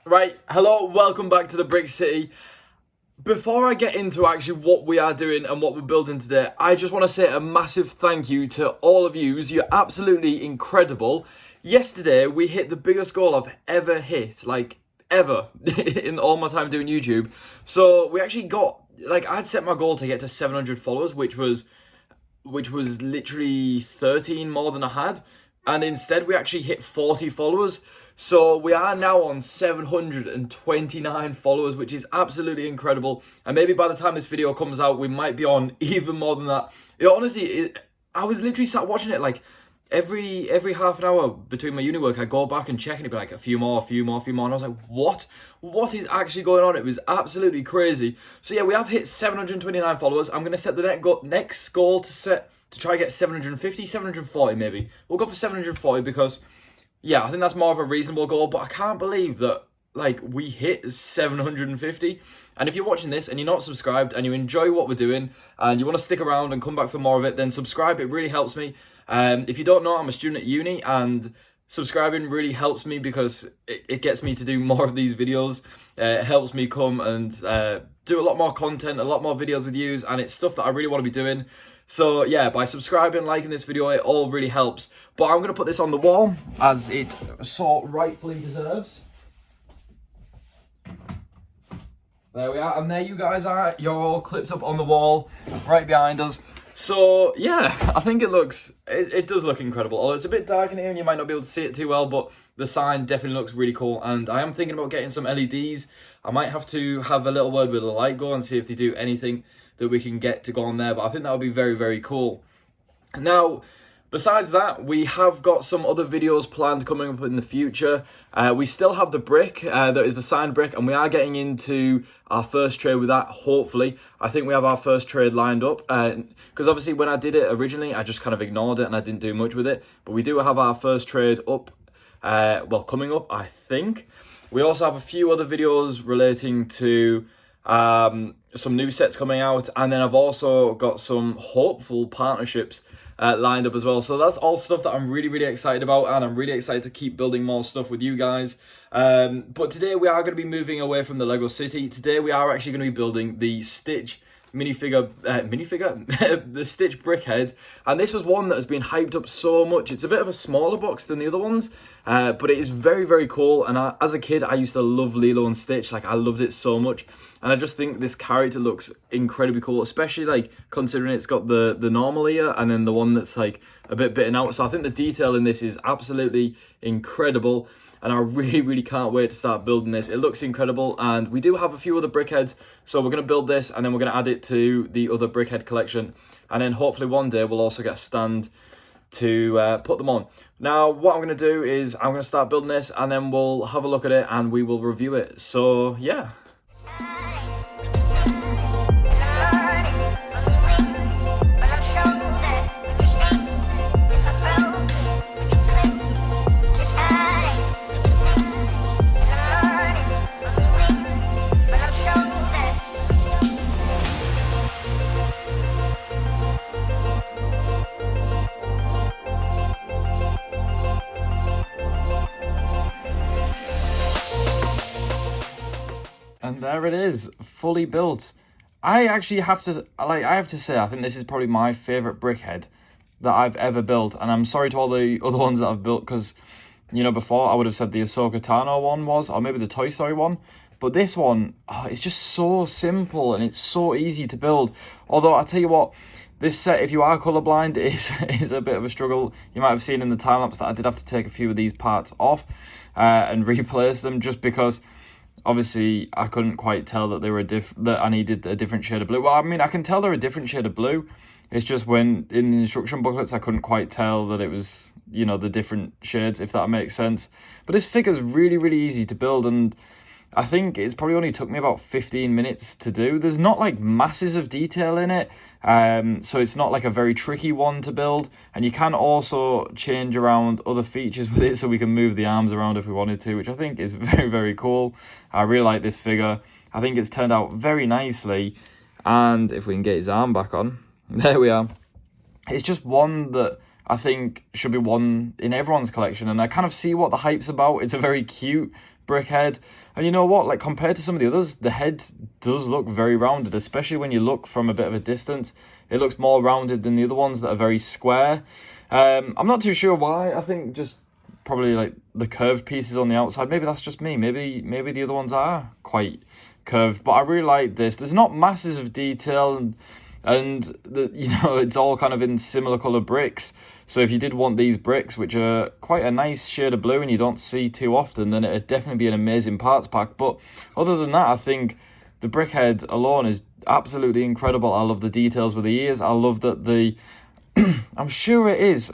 Right, hello, welcome back to the Brick City. Before I get into actually what we are doing and what we're building today, I just want to say a massive thank you to all of you. You're absolutely incredible. Yesterday, we hit the biggest goal I've ever hit, like ever, in all my time doing YouTube. So we actually got, I'd set my goal to get to 700 followers, which was literally 13 more than I had. And instead, we actually hit 40 followers. So we are now on 729 followers, which is absolutely incredible. And maybe by the time this video comes out, we might be on even more than that. Honestly, I was literally sat watching it like every half an hour between my uni work. I go back and check and it'd be like a few more. And I was like, what is actually going on? It was absolutely crazy. So yeah, we have hit 729 followers. I'm going to set the next goal to try to get 750, 740 maybe. We'll go for 740 because, yeah, I think that's more of a reasonable goal, but I can't believe that, we hit 750. And if you're watching this and you're not subscribed and you enjoy what we're doing and you want to stick around and come back for more of it, then subscribe. It really helps me. If you don't know, I'm a student at uni and subscribing really helps me because it gets me to do more of these videos. It helps me come and do a lot more content, a lot more videos with you, and it's stuff that I really want to be doing. So yeah, by subscribing, liking this video, it all really helps. But I'm going to put this on the wall, as it so rightfully deserves. There we are, and there you guys are. You're all clipped up on the wall, right behind us. So yeah, I think it does look incredible. Although it's a bit dark in here and you might not be able to see it too well, but the sign definitely looks really cool. And I am thinking about getting some LEDs. I might have to have a little word with the light go and see if they do anything that we can get to go on there, but I think that would be very, very cool. Now, besides that, we have got some other videos planned coming up in the future. We still have the brick, that is the signed brick, and we are getting into our first trade with that, hopefully. I think we have our first trade lined up, because obviously when I did it originally, I just kind of ignored it and I didn't do much with it, but we do have our first trade up, coming up, I think. We also have a few other videos relating to some new sets coming out, and then I've also got some hopeful partnerships lined up as well. So that's all stuff that I'm really, really excited about, and I'm really excited to keep building more stuff with you guys. But today we are going to be moving away from the Lego City. Today we are actually going to be building the Stitch minifigure, the Stitch Brickhead, and this was one that has been hyped up so much. It's a bit of a smaller box than the other ones, but it is very, very cool. And as a kid, I used to love Lilo and Stitch. I loved it so much, and I just think this character looks incredibly cool, especially considering it's got the normal ear and then the one that's a bit bitten out. So I think the detail in this is absolutely incredible. And I really, really can't wait to start building this. It looks incredible, and we do have a few other brickheads, so we're going to build this, and then we're going to add it to the other brickhead collection, and then hopefully one day we'll also get a stand to put them on. Now, what I'm going to do is I'm going to start building this, and then we'll have a look at it, and we will review it. So, yeah. And there it is, fully built. I actually have to say, I think this is probably my favourite brickhead that I've ever built. And I'm sorry to all the other ones that I've built, because, before I would have said the Ahsoka Tano one was, or maybe the Toy Story one. But this one, it's just so simple and it's so easy to build. Although, I'll tell you what, this set, if you are colourblind, is a bit of a struggle. You might have seen in the time-lapse that I did have to take a few of these parts off and replace them, just because obviously I couldn't quite tell that they were that I needed a different shade of blue. Well, I mean, I can tell they're a different shade of blue. It's just when in the instruction booklets I couldn't quite tell that it was, the different shades, if that makes sense. But this figure's really, really easy to build, and I think it's probably only took me about 15 minutes to do. There's not masses of detail in it, so it's not a very tricky one to build. And you can also change around other features with it, so we can move the arms around if we wanted to, which I think is very, very cool. I really like this figure. I think it's turned out very nicely. And if we can get his arm back on, there we are. It's just one that I think should be one in everyone's collection, and I kind of see what the hype's about. It's a very cute brick head. And you know what, like compared to some of the others, the head does look very rounded, especially when you look from a bit of a distance. It looks more rounded than the other ones that are very square. I'm not too sure why. I think just probably like the curved pieces on the outside. Maybe that's just me. Maybe the other ones are quite curved, but I really like this. There's not masses of detail, and the, you know, it's all kind of in similar color bricks. So if you did want these bricks, which are quite a nice shade of blue and you don't see too often, then it'd definitely be an amazing parts pack. But other than that, I think the brick head alone is absolutely incredible. I love the details with the ears. I love that the I'm sure it is.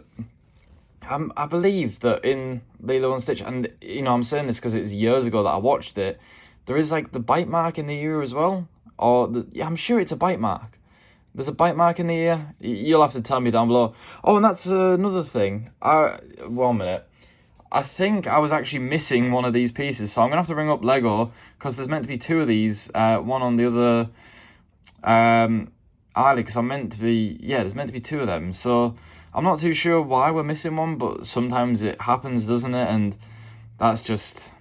I believe that in Lilo and Stitch, and you know, I'm saying this because it's years ago that I watched it, there is like the bite mark in the ear as well. Or yeah, I'm sure it's a bite mark. There's a bite mark in the ear. You'll have to tell me down below. Oh, and that's another thing. 1 minute. I think I was actually missing one of these pieces, so I'm gonna have to ring up Lego because there's meant to be 2 of these. One on the other alley, because I'm meant to be, yeah, there's meant to be 2 of them. So I'm not too sure why we're missing one, but sometimes it happens, doesn't it? And that's just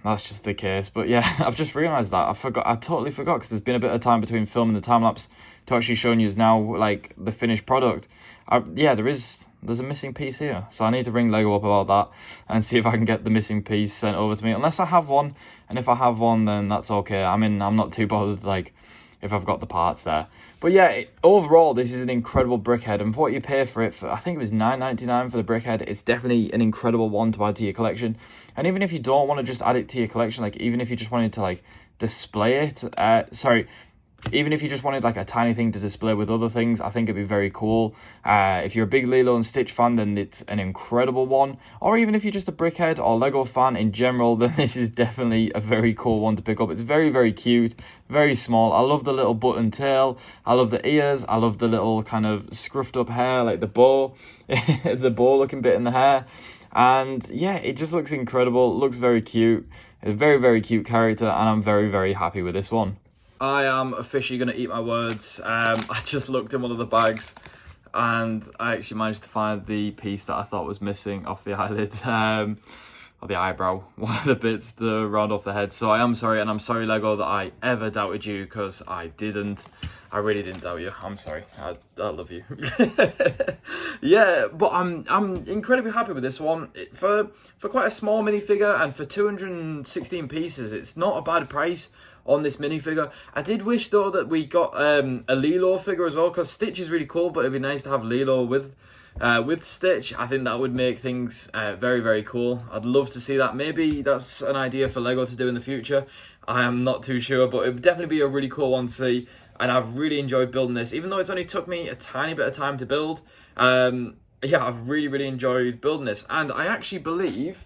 the case. But yeah, I've just realised that I totally forgot, because there's been a bit of time between filming the time lapse to actually showing you now like the finished product. Yeah, there's a missing piece here, so I need to ring Lego up about that and see if I can get the missing piece sent over to me, unless I have one. And if I have one, then that's okay. I mean, I'm not too bothered like if I've got the parts there. But yeah, overall, this is an incredible brick head, and for what you pay for it, I think it was $9.99 for the brick head. It's definitely an incredible one to add to your collection. And even if you don't want to just add it to your collection, like even if you just wanted to like display it, even if you just wanted like a tiny thing to display with other things, I think it'd be very cool. If you're a big Lilo and Stitch fan, then it's an incredible one. Or even if you're just a brickhead or Lego fan in general, then this is definitely a very cool one to pick up. It's very, very cute, very small. I love the little button tail. I love the ears. I love the little kind of scruffed up hair, like the bow, the bow looking bit in the hair. And yeah, it just looks incredible. It looks very cute. A very, very cute character, and I'm very, very happy with this one. I am officially going to eat my words. I just looked in one of the bags and I actually managed to find the piece that I thought was missing off the eyelid, or the eyebrow, one of the bits to round off the head. So I am sorry, and I'm sorry, Lego, that I ever doubted you, because I didn't. I really didn't doubt you. I'm sorry. I love you. Yeah, but I'm incredibly happy with this one. For quite a small minifigure, and for 216 pieces, it's not a bad price on this minifigure. I did wish though that we got a Lilo figure as well, because Stitch is really cool, but it'd be nice to have Lilo with Stitch. I think that would make things very, very cool. I'd love to see that. Maybe that's an idea for Lego to do in the future. I am not too sure, but it would definitely be a really cool one to see. And I've really enjoyed building this, even though it's only took me a tiny bit of time to build. Yeah, I've really, really enjoyed building this. And I actually believe,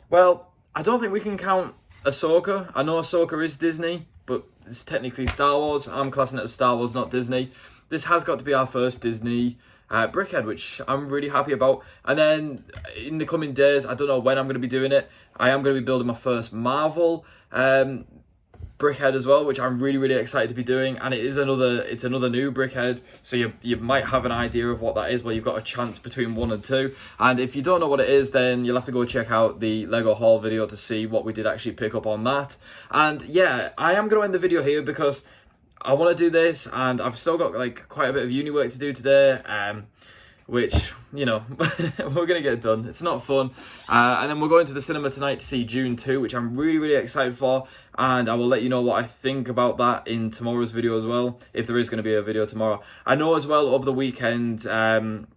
well, I don't think we can count Ahsoka. I know Ahsoka is Disney, but it's technically Star Wars. I'm classing it as Star Wars, not Disney. This has got to be our first Disney brickhead, which I'm really happy about. And then in the coming days, I don't know when I'm going to be doing it, I am going to be building my first Marvel brickhead as well, which I'm really, really excited to be doing. And it's another new brickhead, so you might have an idea of what that is, where you've got a chance between 1 and 2. And if you don't know what it is, then you'll have to go check out the Lego haul video to see what we did actually pick up on that. And yeah, I am going to end the video here because I want to do this, and I've still got like quite a bit of uni work to do today, which, you know, we're going to get done. It's not fun. And then we're going to the cinema tonight to see Dune 2, which I'm really, really excited for. And I will let you know what I think about that in tomorrow's video as well, if there is going to be a video tomorrow. I know as well, over the weekend, I'm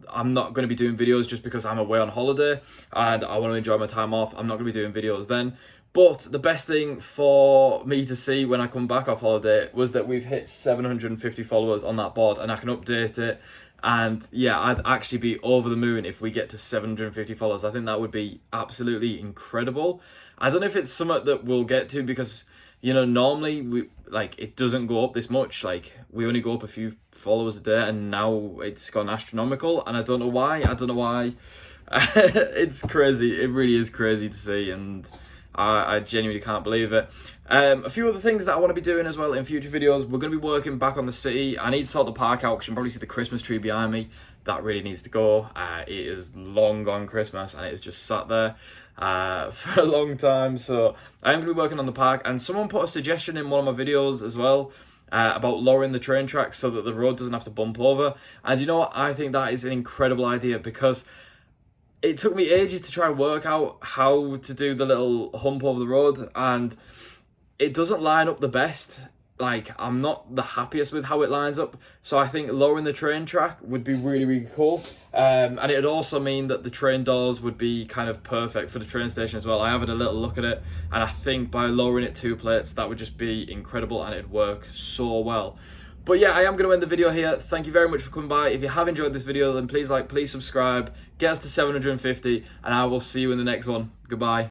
not going to be doing videos just because I'm away on holiday and I want to enjoy my time off. I'm not going to be doing videos then. But the best thing for me to see when I come back off holiday was that we've hit 750 followers on that board, and I can update it. And yeah, I'd actually be over the moon if we get to 750 followers. I think that would be absolutely incredible. I don't know if it's something that we'll get to, because, you know, normally it doesn't go up this much. Like, we only go up a few followers a day, and now it's gone astronomical, and I don't know why. It's crazy. It really is crazy to see, and I genuinely can't believe it. A few other things that I want to be doing as well in future videos. We're going to be working back on the city. I need to sort the park out, because you can probably see the Christmas tree behind me. That really needs to go. It is long gone Christmas, and it is just sat there. for a long time. So I am going to be working on the park, and someone put a suggestion in one of my videos as well about lowering the train tracks so that the road doesn't have to bump over. And you know what? I think that is an incredible idea, because it took me ages to try and work out how to do the little hump over the road, and it doesn't line up the best. Like, I'm not the happiest with how it lines up, so I think lowering the train track would be really, really cool. And it would also mean that the train doors would be kind of perfect for the train station as well. I have had a little look at it, and I think by lowering it 2 plates, that would just be incredible, and it'd work so well. But yeah, I am going to end the video here. Thank you very much for coming by. If you have enjoyed this video, then please like, please subscribe, get us to 750, and I will see you in the next one. Goodbye.